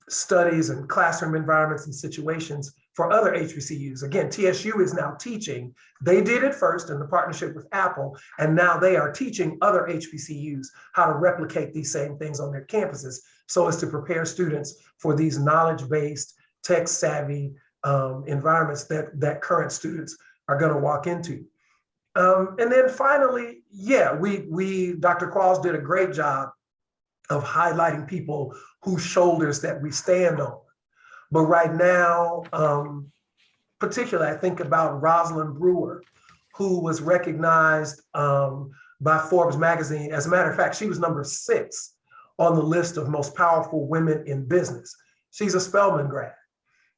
studies and classroom environments and situations for other HBCUs. Again, TSU is now teaching. They did it first in the partnership with Apple, and now they are teaching other HBCUs how to replicate these same things on their campuses so as to prepare students for these knowledge-based, tech-savvy environments that current students are going to walk into. And then finally, yeah, Dr. Qualls did a great job of highlighting people whose shoulders that we stand on. But right now, particularly, I think about Rosalind Brewer, who was recognized by Forbes magazine. As a matter of fact, she was number 6 on the list of most powerful women in business. She's a Spelman grad.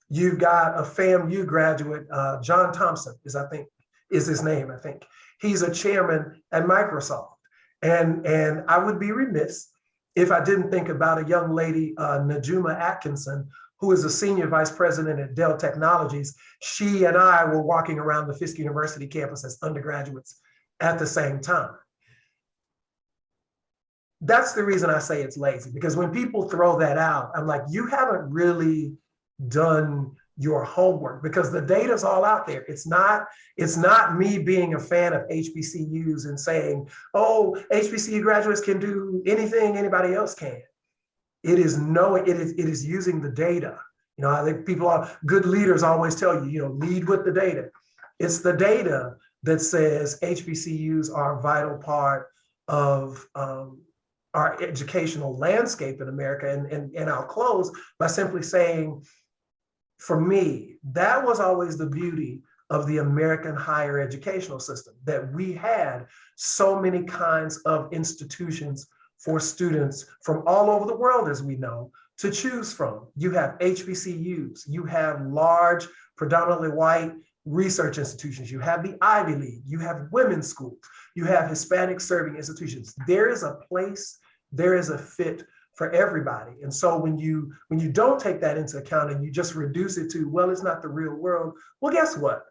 You've got a FAMU graduate, John Thompson is his name, I think. He's a chairman at Microsoft. And I would be remiss if I didn't think about a young lady, Najuma Atkinson, who is a senior vice president at Dell Technologies. She and I were walking around the Fisk University campus as undergraduates at the same time. That's the reason I say it's lazy, because when people throw that out, I'm like, you haven't really done your homework, because the data's all out there. It's not me being a fan of HBCUs and saying, oh, HBCU graduates can do anything anybody else can. It is using the data. I think good leaders always tell you, lead with the data. It's the data that says HBCUs are a vital part of our educational landscape in America. And I'll close by simply saying, for me, that was always the beauty of the American higher educational system, that we had so many kinds of institutions for students from all over the world, as we know, to choose from. You have HBCUs, you have large, predominantly white research institutions, you have the Ivy League, you have women's schools, you have Hispanic serving institutions. There is a place, there is a fit for everybody. And so when you don't take that into account and you just reduce it to, well, it's not the real world, well, guess what?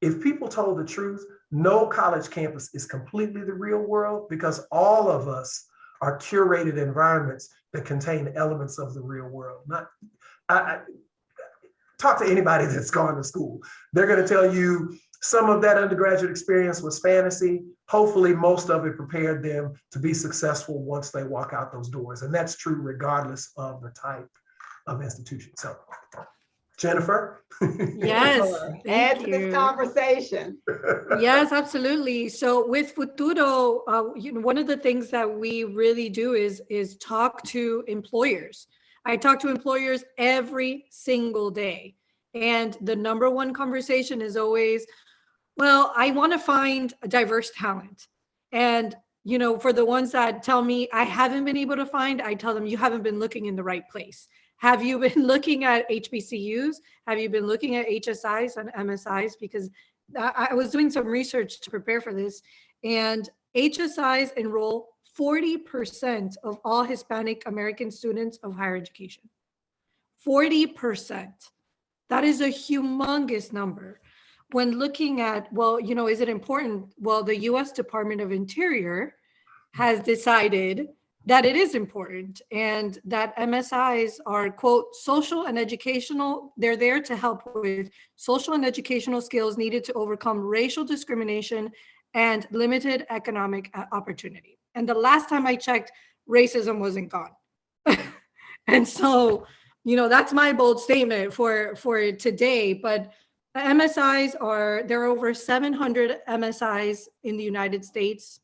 If people told the truth, no college campus is completely the real world, because all of us are curated environments that contain elements of the real world. I talk to anybody that's gone to school. They're going to tell you some of that undergraduate experience was fantasy. Hopefully, most of it prepared them to be successful once they walk out those doors. And that's true regardless of the type of institution. So, Jennifer. Yes, Add thank to this you. conversation. Yes, absolutely. So with Futuro, one of the things that we really do is talk to employers. I talk to employers every single day. And the number one conversation is always, well, I want to find a diverse talent. And, for the ones that tell me I haven't been able to find, I tell them you haven't been looking in the right place. Have you been looking at HBCUs? Have you been looking at HSIs and MSIs? Because I was doing some research to prepare for this, and HSIs enroll 40% of all Hispanic American students of higher education. 40%. That is a humongous number. When looking at, well, is it important? Well, the US Department of Interior has decided that it is important, and that MSIs are, quote, social and educational. They're there to help with social and educational skills needed to overcome racial discrimination and limited economic opportunity. And the last time I checked, racism wasn't gone. And so, that's my bold statement for today. But MSIs there are over 700 MSIs in the United States.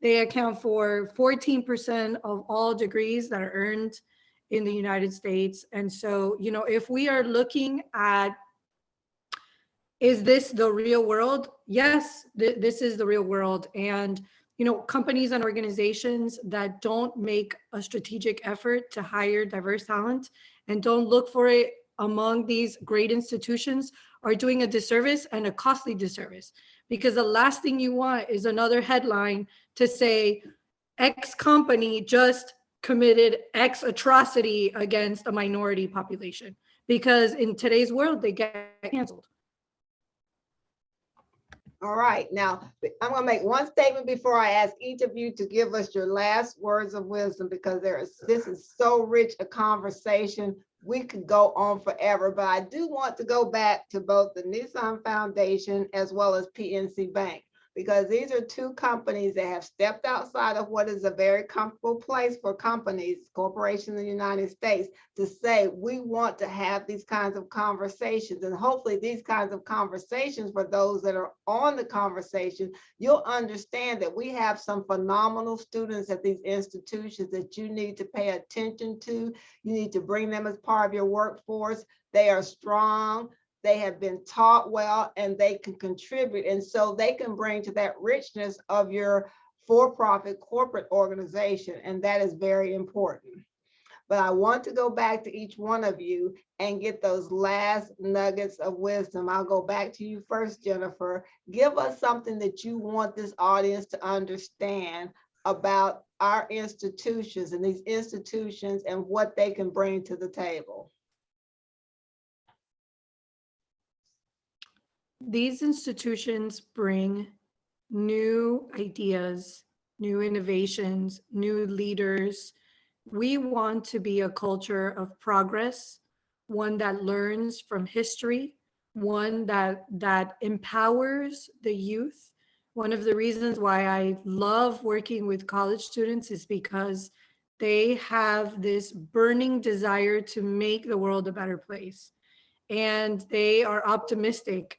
They account for 14% of all degrees that are earned in the United States. And so, if we are looking at, is this the real world? Yes, this is the real world. And, companies and organizations that don't make a strategic effort to hire diverse talent and don't look for it among these great institutions are doing a disservice, and a costly disservice. Because the last thing you want is another headline to say X company just committed X atrocity against a minority population, because in today's world, they get canceled. All right, now I'm going to make one statement before I ask each of you to give us your last words of wisdom, because this is so rich a conversation. We could go on forever, but I do want to go back to both the Nissan Foundation as well as PNC Bank, because these are two companies that have stepped outside of what is a very comfortable place for corporations in the United States, to say we want to have these kinds of conversations. And hopefully these kinds of conversations, for those that are on the conversation, you'll understand that we have some phenomenal students at these institutions that you need to pay attention to. You need to bring them as part of your workforce. They are strong. They have been taught well, and they can contribute. And so they can bring to that richness of your for-profit corporate organization. And that is very important. But I want to go back to each one of you and get those last nuggets of wisdom. I'll go back to you first, Jennifer. Give us something that you want this audience to understand about our institutions and these institutions and what they can bring to the table. These institutions bring new ideas, new innovations, new leaders. We want to be a culture of progress, one that learns from history, one that empowers the youth. One of the reasons why I love working with college students is because they have this burning desire to make the world a better place. And they are optimistic.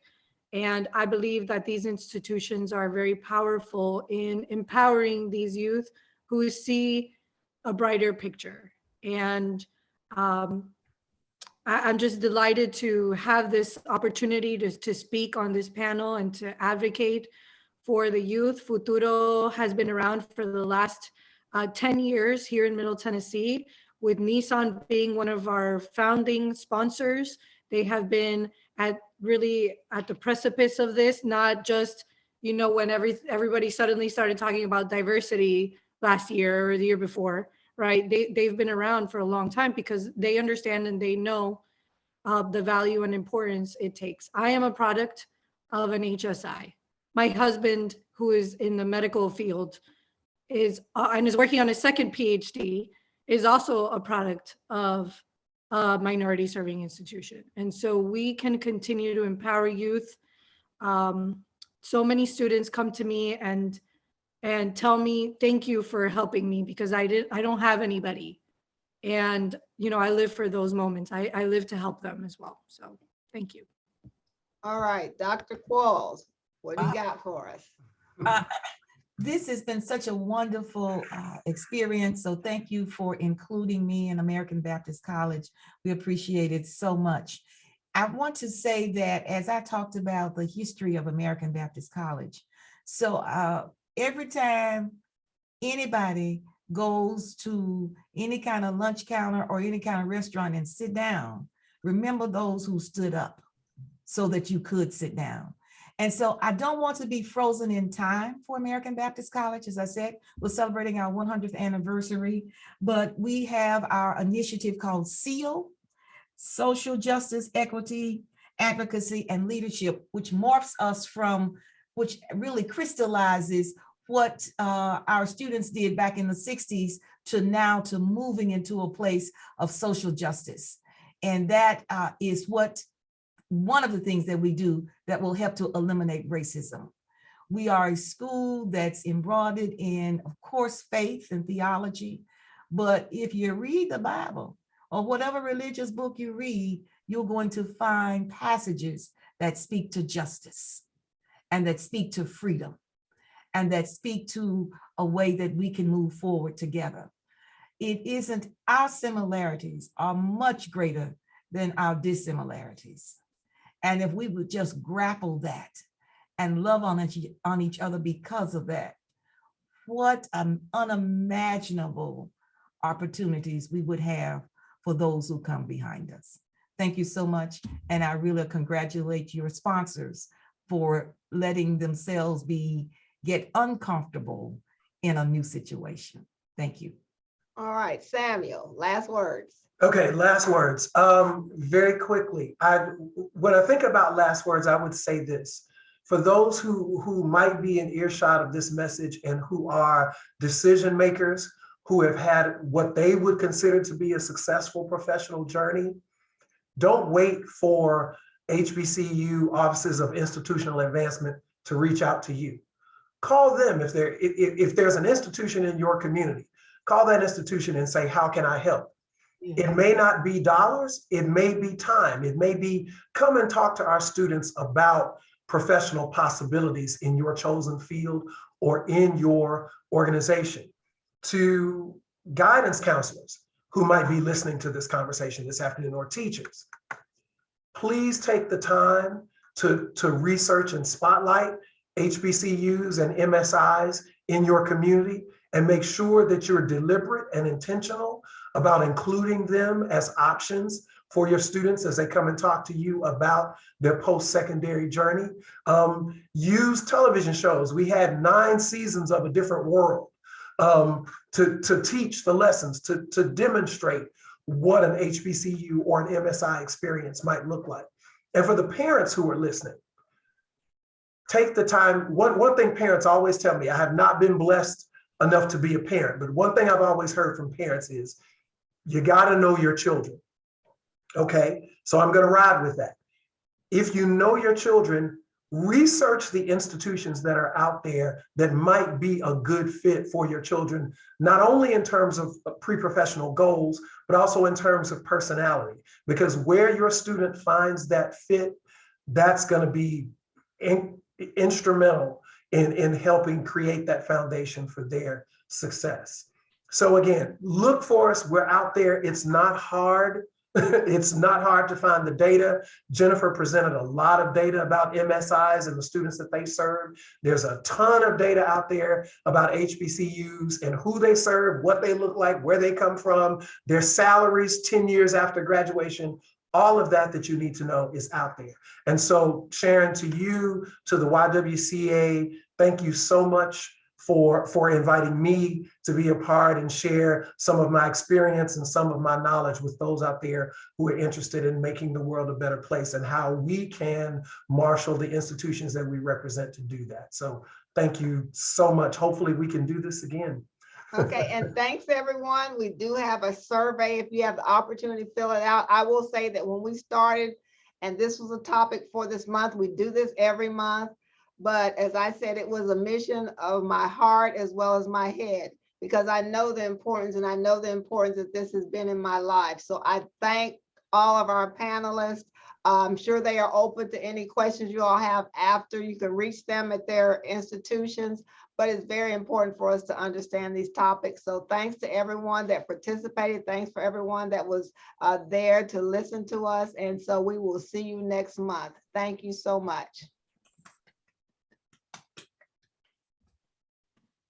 And I believe that these institutions are very powerful in empowering these youth who see a brighter picture. And I'm just delighted to have this opportunity to speak on this panel and to advocate for the youth. Futuro has been around for the last 10 years here in Middle Tennessee, with Nissan being one of our founding sponsors. They have been really at the precipice of this, not just, when everybody suddenly started talking about diversity last year or the year before, right? They've been around for a long time because they understand and they know the value and importance it takes. I am a product of an HSI. My husband, who is in the medical field, is working on his second PhD, is also a product of minority serving institution. And so we can continue to empower youth. So many students come to me and tell me, thank you for helping me, because I don't have anybody. And, I live for those moments. I live to help them as well. So thank you. All right, Dr. Qualls, what do you got for us? This has been such a wonderful experience. So thank you for including me in American Baptist College. We appreciate it so much. I want to say that as I talked about the history of American Baptist College, so every time anybody goes to any kind of lunch counter or any kind of restaurant and sit down, remember those who stood up so that you could sit down. And so I don't want to be frozen in time for American Baptist College. As I said, we're celebrating our 100th anniversary, but we have our initiative called SEAL, Social Justice, Equity, Advocacy, and Leadership, which morphs us from, which really crystallizes what our students did back in the 60s to now to moving into a place of social justice. And that is what one of the things that we do that will help to eliminate racism. We are a school that's embroidered in, of course, faith and theology. But if you read the Bible or whatever religious book you read, you're going to find passages that speak to justice and that speak to freedom and that speak to a way that we can move forward together. It isn't, our similarities are much greater than our dissimilarities. And if we would just grapple that and love on each other because of that, what unimaginable opportunities we would have for those who come behind us. Thank you so much. And I really congratulate your sponsors for letting themselves get uncomfortable in a new situation. Thank you. All right, Samuel, last words. Okay, last words. Very quickly, when I think about last words, I would say this. For those who might be in earshot of this message and who are decision makers, who have had what they would consider to be a successful professional journey, don't wait for HBCU offices of institutional advancement to reach out to you. Call them if there's an institution in your community. Call that institution and say, how can I help? It may not be dollars, it may be time, it may be come and talk to our students about professional possibilities in your chosen field or in your organization. To guidance counselors who might be listening to this conversation this afternoon, or teachers, please take the time to research and spotlight HBCUs and MSIs in your community and make sure that you're deliberate and intentional about including them as options for your students as they come and talk to you about their post-secondary journey. Use television shows. We had 9 seasons of A Different World to teach the lessons, to demonstrate what an HBCU or an MSI experience might look like. And for the parents who are listening, take the time. One thing parents always tell me, I have not been blessed enough to be a parent, but one thing I've always heard from parents is, you got to know your children. Okay, so I'm going to ride with that. If you know your children, research the institutions that are out there that might be a good fit for your children, not only in terms of pre-professional goals, but also in terms of personality. Because where your student finds that fit, that's going to be instrumental in helping create that foundation for their success. So again, look for us. We're out there. It's not hard. It's not hard to find the data. Jennifer presented a lot of data about MSIs and the students that they serve. There's a ton of data out there about HBCUs and who they serve, what they look like, where they come from, their salaries 10 years after graduation. All of that you need to know is out there. And so Sharon, to you, to the YWCA, thank you so much for inviting me to be a part and share some of my experience and some of my knowledge with those out there who are interested in making the world a better place and how we can marshal the institutions that we represent to do that. So thank you so much. Hopefully we can do this again. Okay, and thanks everyone. We do have a survey. If you have the opportunity to fill it out, I will say that when we started, and this was a topic for this month, we do this every month. But as I said, it was a mission of my heart as well as my head, because I know the importance and I know the importance that this has been in my life. So I thank all of our panelists. I'm sure they are open to any questions you all have after. You can reach them at their institutions, but it's very important for us to understand these topics. So thanks to everyone that participated. Thanks for everyone that was there to listen to us. And so we will see you next month. Thank you so much.